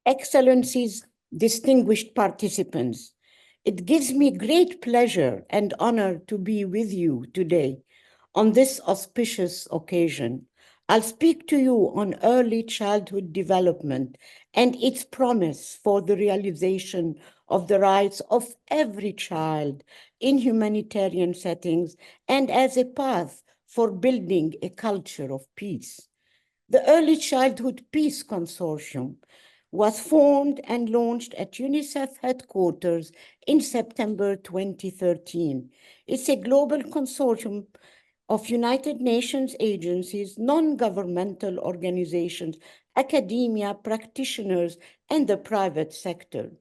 Excellencies, distinguished participants, it gives me great pleasure and honor to be with you today on this auspicious occasion. I'll speak to you on early childhood development and its promise for the realization of the rights of every child in humanitarian settings and as a path for building a culture of peace. The Early Childhood Peace Consortium was formed and launched at UNICEF headquarters in September 2013. It's a global consortium of United Nations agencies, non-governmental organizations, academia, practitioners, and the private sector.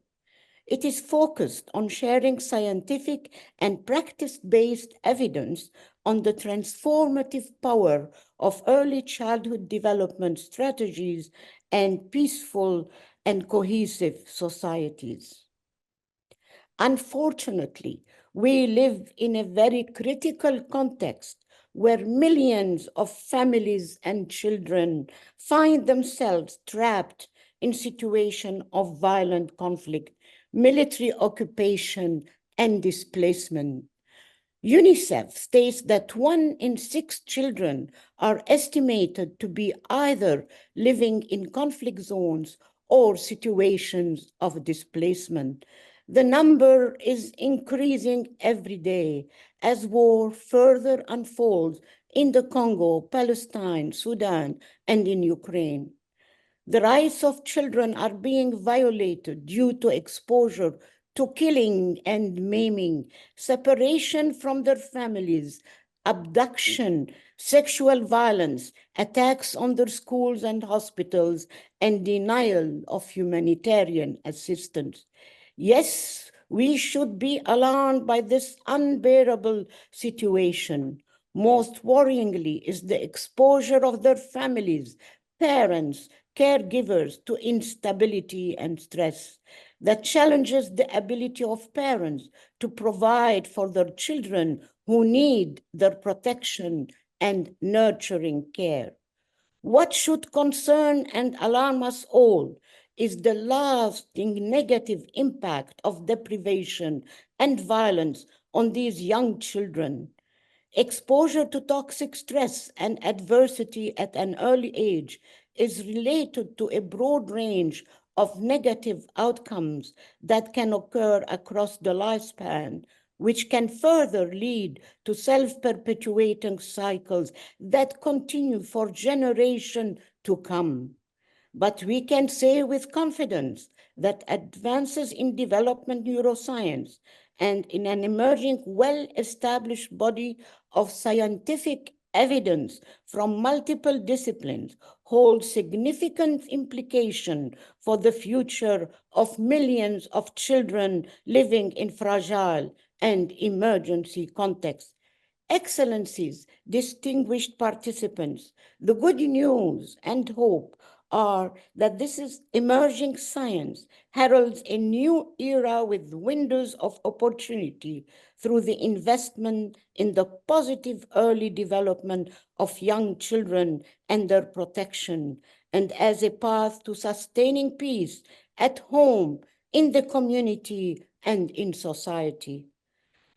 It is focused on sharing scientific and practice-based evidence on the transformative power of early childhood development strategies and peaceful and cohesive societies. Unfortunately, we live in a very critical context where millions of families and children find themselves trapped in situations of violent conflict, military occupation, and displacement. UNICEF states that 1 in 6 children are estimated to be either living in conflict zones or situations of displacement. The number is increasing every day as war further unfolds in the Congo, Palestine, Sudan, and in Ukraine. The rights of children are being violated due to exposure to killing and maiming, separation from their families, abduction, sexual violence, attacks on their schools and hospitals, and denial of humanitarian assistance. Yes, we should be alarmed by this unbearable situation. Most worryingly is the exposure of their families, parents, caregivers to instability and stress that challenges the ability of parents to provide for their children who need their protection and nurturing care. What should concern and alarm us all is the lasting negative impact of deprivation and violence on these young children. Exposure to toxic stress and adversity at an early age is related to a broad range of negative outcomes that can occur across the lifespan, which can further lead to self-perpetuating cycles that continue for generations to come. But we can say with confidence that advances in development neuroscience and in an emerging, well-established body of scientific evidence from multiple disciplines hold significant implication for the future of millions of children living in fragile and emergency contexts. Excellencies, distinguished participants, the good news and hope are that this is emerging science heralds a new era with windows of opportunity through the investment in the positive early development of young children and their protection, and as a path to sustaining peace at home, in the community, and in society.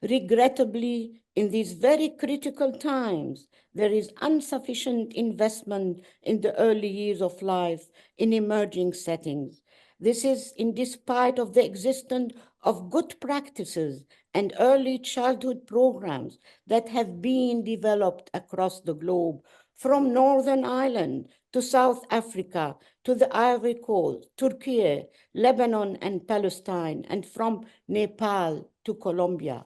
Regrettably, in these very critical times, there is insufficient investment in the early years of life in emerging settings. This is in despite of the existence of good practices and early childhood programs that have been developed across the globe, from Northern Ireland to South Africa to the Ivory Coast, Turkey, Lebanon, and Palestine, and from Nepal to Colombia.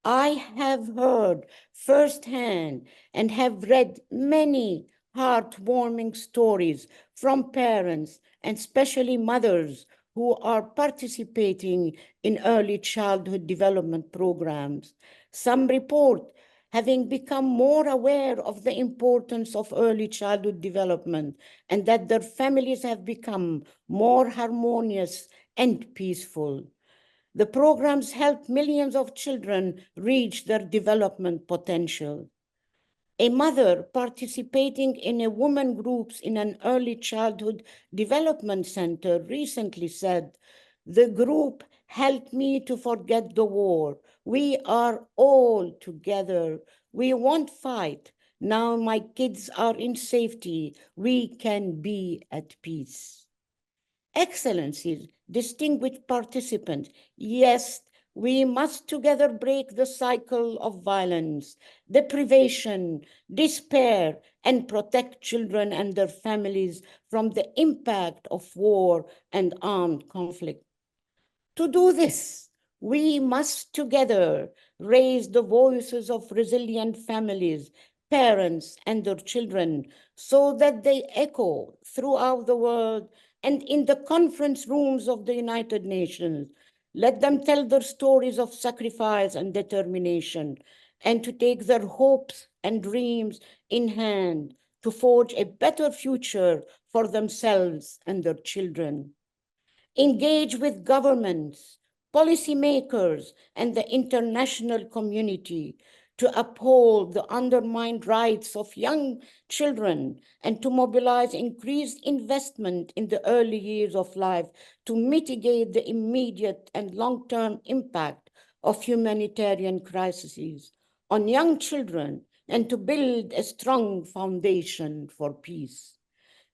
I have heard firsthand and have read many heartwarming stories from parents and especially mothers who are participating in early childhood development programs. Some report having become more aware of the importance of early childhood development and that their families have become more harmonious and peaceful. The programs help millions of children reach their development potential. A mother participating in a women groups in an early childhood development center recently said, "The group helped me to forget the war. We are all together. We won't fight. Now my kids are in safety. We can be at peace." Excellencies, distinguished participants, yes, we must together break the cycle of violence, deprivation, despair, and protect children and their families from the impact of war and armed conflict. To do this, we must together raise the voices of resilient families, parents, and their children so that they echo throughout the world and in the conference rooms of the United Nations. Let them tell their stories of sacrifice and determination and to take their hopes and dreams in hand to forge a better future for themselves and their children. Engage with governments, policymakers, and the international community to uphold the undermined rights of young children and to mobilize increased investment in the early years of life to mitigate the immediate and long-term impact of humanitarian crises on young children and to build a strong foundation for peace.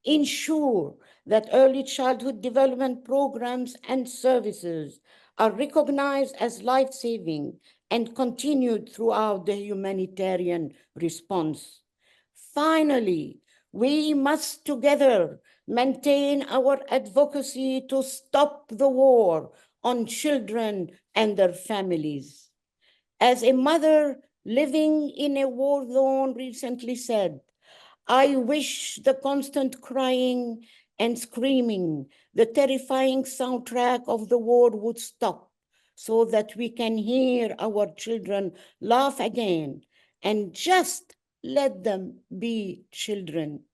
Ensure that early childhood development programs and services are recognized as life-saving and continued throughout the humanitarian response. Finally, we must together maintain our advocacy to stop the war on children and their families. As a mother living in a war zone recently said, "I wish the constant crying and screaming, the terrifying soundtrack of the war would stop so that we can hear our children laugh again and just let them be children."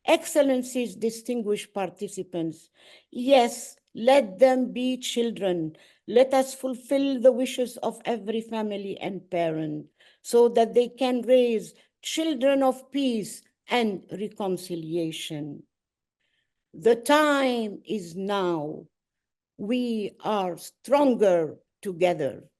Excellencies, distinguished participants, yes, let them be children. Let us fulfill the wishes of every family and parent so that they can raise children of peace and reconciliation. The time is now. We are stronger together.